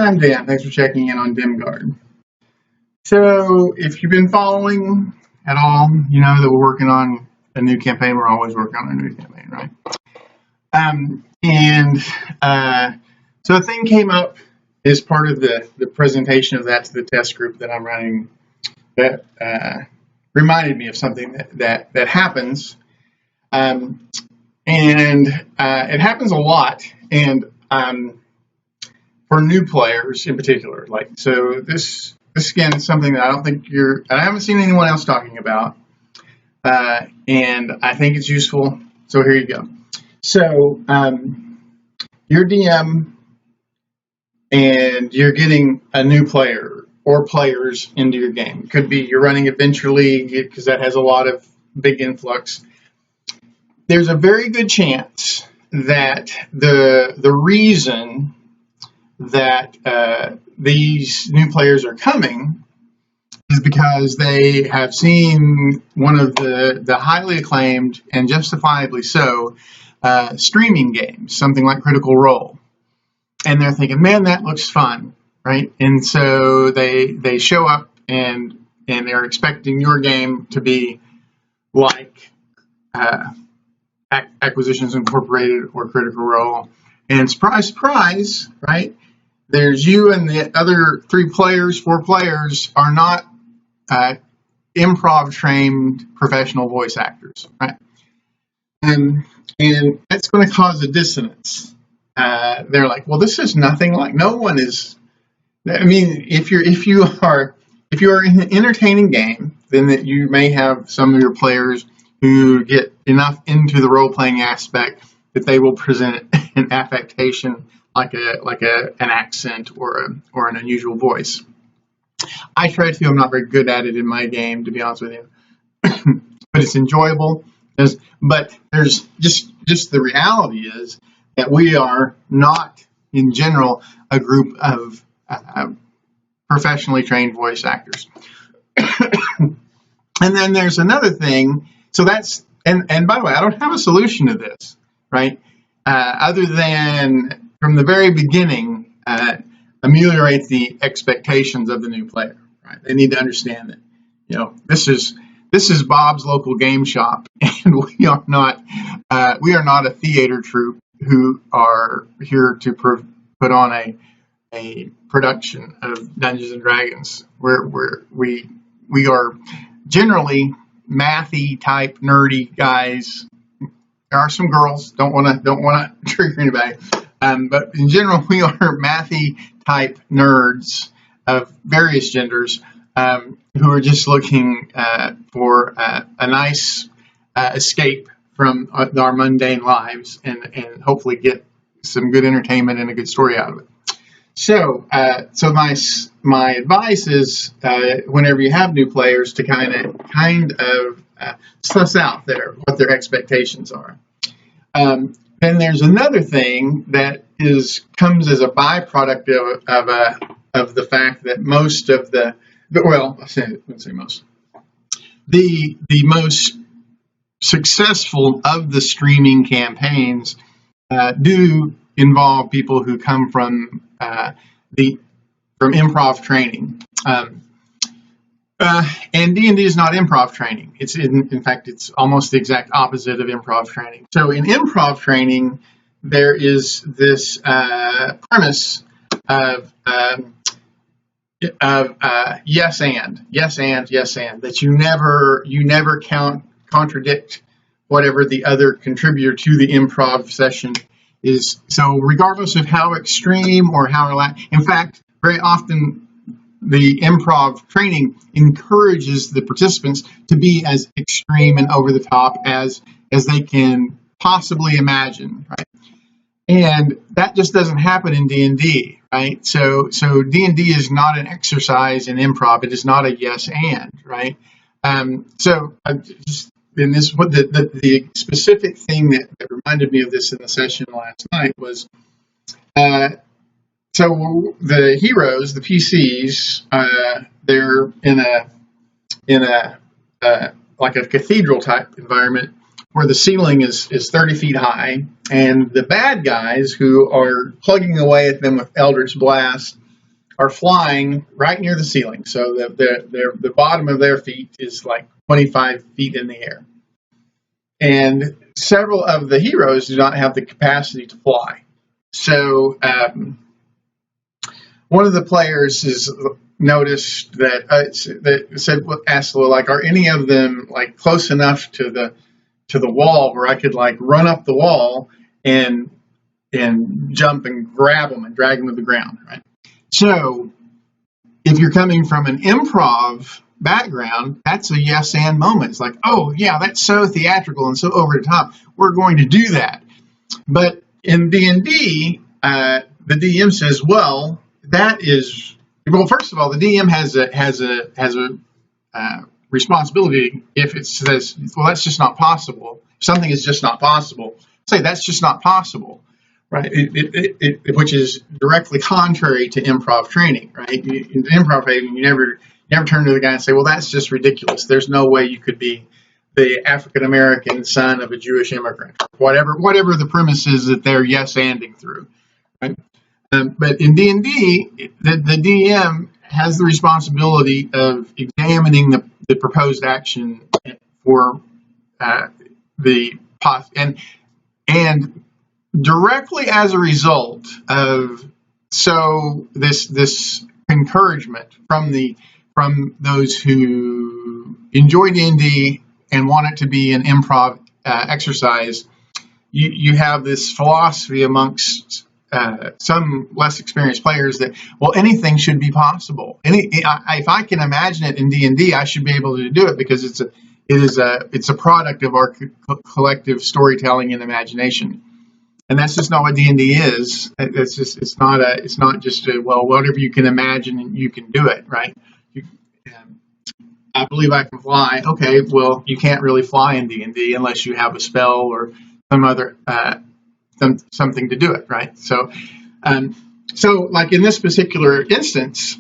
I'm Dan. Thanks for checking in on Dimgaard. So, if you've been following at all, you know that we're working on a new campaign. We're always working on a new campaign, right? So a thing came up as part of the presentation of that to the test group that I'm running that reminded me of something that happens. It happens a lot, and for new players in particular. So this again is something that I haven't seen anyone else talking about, and I think it's useful. So here you go. So you're DM, and you're getting a new player or players into your game. It could be you're running Adventure League because that has a lot of big influx. There's a very good chance that the reason that these new players are coming is because they have seen one of the highly acclaimed and justifiably so streaming games, something like Critical Role, and they're thinking, "Man, that looks fun." Right, and so they show up and they're expecting your game to be like Acquisitions Incorporated or Critical Role, and surprise, surprise, right? There's you and the other 4 players are not improv trained professional voice actors, right? And that's going to cause a dissonance. They're like, "Well, this is nothing like. No one is." I mean, if you are in an entertaining game, then that you may have some of your players who get enough into the role playing aspect that they will present an affectation like an accent or an unusual voice. I try to. I'm not very good at it in my game, to be honest with you, but it's enjoyable. But there's just the reality is that we are not, in general, a group of professionally trained voice actors. And then there's another thing. So that's, and by the way, I don't have a solution to this, right? Other than from the very beginning, ameliorate the expectations of the new player, right? They need to understand that, this is Bob's local game shop, and we are not a theater troupe who are here to put on a production of Dungeons and Dragons. We are generally mathy type nerdy guys. There are some girls. Don't want to trigger anybody, but in general we are mathy type nerds of various genders who are just looking for a nice escape from our mundane lives and hopefully get some good entertainment and a good story out of it. So my advice is whenever you have new players to kind of suss out what their expectations are. Then there's another thing that comes as a byproduct of the fact that most of the most successful of the streaming campaigns do involve people who come from improv training, and D&D is not improv training. It's in fact it's almost the exact opposite of improv training. So in improv training, there is this premise of yes and that you never contradict whatever the other contributor to the improv session is. So regardless of how extreme or how relaxed, in fact, very often the improv training encourages the participants to be as extreme and over the top as they can possibly imagine, right? And that just doesn't happen in D&D, right? So D&D is not an exercise in improv. It is not a yes and, right? And this, the specific thing that reminded me of this in the session last night was, so the heroes, the PCs, they're in a like a cathedral type environment where the ceiling is 30 feet high, and the bad guys who are plugging away at them with Eldritch Blast are flying right near the ceiling. So the bottom of their feet is like 25 feet in the air. And several of the heroes do not have the capacity to fly. So one of the players is noticed that asked, like, are any of them like close enough to the wall where I could like run up the wall and jump and grab them and drag them to the ground, right? So if you're coming from an improv background, that's a yes and moment. It's like, oh yeah, that's so theatrical and so over the top. We're going to do that. But in D&D, the DM says, well, first of all, the DM has a responsibility if it says, well, that's just not possible. If something is just not possible, say that's just not possible, right? Which is directly contrary to improv training, right? In improv training, you never turn to the guy and say, well, that's just ridiculous. There's no way you could be the African-American son of a Jewish immigrant. Whatever the premise is that they're yes-anding through, right? But in D&D, the DM has the responsibility of examining the proposed action for and directly as a result of this encouragement from those who enjoy D&D and want it to be an improv exercise. You have this philosophy amongst some less experienced players that, well, anything should be possible. If I can imagine it in D&D, I should be able to do it because it's a product of our collective storytelling and imagination. And that's just not what D&D is. It's not just whatever you can imagine and you can do it, right? I believe I can fly. Okay, well, you can't really fly in D&D unless you have a spell or some other something to do it, right? So like in this particular instance,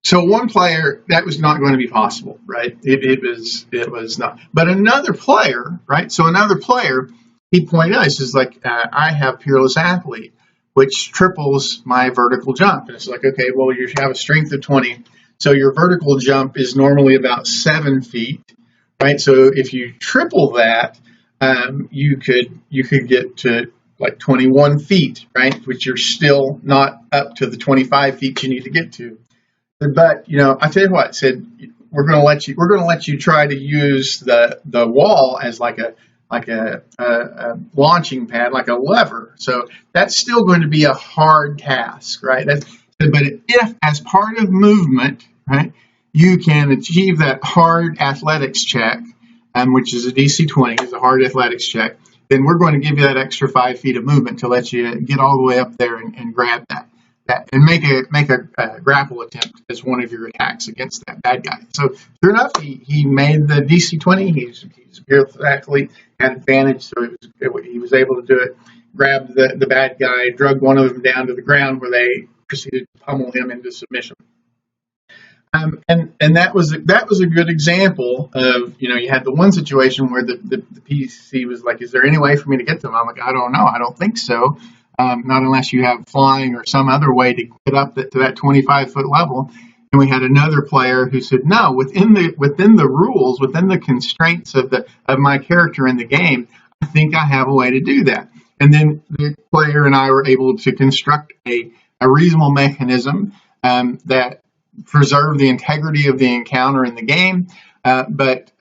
so one player, that was not going to be possible, right? It was not. But another player, right? So another player, he pointed out, he says, like, I have Peerless Athlete, which triples my vertical jump. And it's like, okay, well, you have a strength of 20. So your vertical jump is normally about 7 feet, right? So if you triple that, you could get to like 21 feet, right? Which you're still not up to the 25 feet you need to get to. But I tell you what, I said we're going to let you try to use the wall as like a launching pad, like a lever. So that's still going to be a hard task, right? But if as part of movement, right, you can achieve that hard athletics check, which is a DC 20, is a hard athletics check, then we're going to give you that extra 5 feet of movement to let you get all the way up there and grab that and make a grapple attempt as one of your attacks against that bad guy. So sure enough, he made the DC 20. He's a Peerless Athlete, had advantage, so he was able to do it. Grabbed the bad guy, drugged one of them down to the ground where they proceeded to pummel him into submission. And that was a good example of, you had the one situation where the PC was like, is there any way for me to get them? I'm like, I don't know. I don't think so. Not unless you have flying or some other way to get up to that 25-foot level. And we had another player who said, no, within the rules, within the constraints of my character in the game, I think I have a way to do that. And then the player and I were able to construct a reasonable mechanism that preserved the integrity of the encounter in the game, but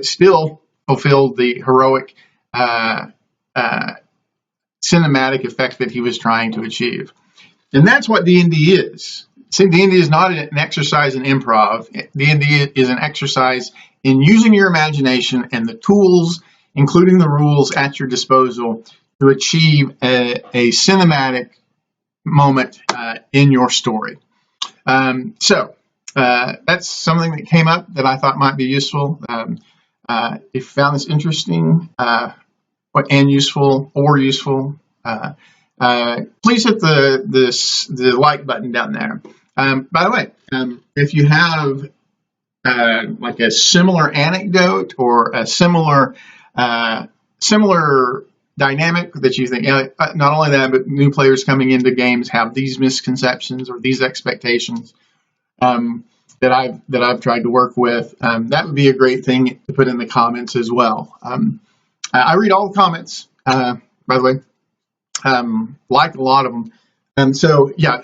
still fulfilled the heroic cinematic effect that he was trying to achieve. And that's what D&D is. See, D&D is not an exercise in improv. D&D is an exercise in using your imagination and the tools, including the rules at your disposal, to achieve a cinematic moment in your story. So that's something that came up that I thought might be useful. If you found this interesting and useful, please hit the like button down there. By the way, if you have like a similar anecdote or a similar dynamic that you think, not only that, but new players coming into games have these misconceptions or these expectations that I've tried to work with, that would be a great thing to put in the comments as well. I read all the comments, by the way, like a lot of them. So hit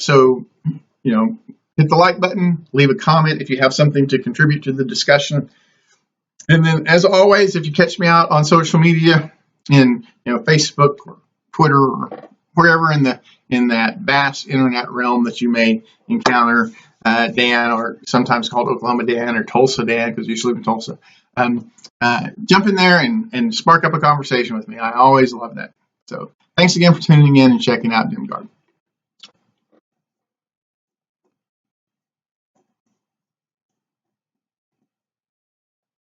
the like button, leave a comment if you have something to contribute to the discussion. And then, as always, if you catch me out on social media, in Facebook or Twitter or wherever in that vast internet realm that you may encounter, Dan, or sometimes called Oklahoma Dan or Tulsa Dan, because you usually live in Tulsa, jump in there and spark up a conversation with me. I always love that. So thanks again for tuning in and checking out Dimgaard.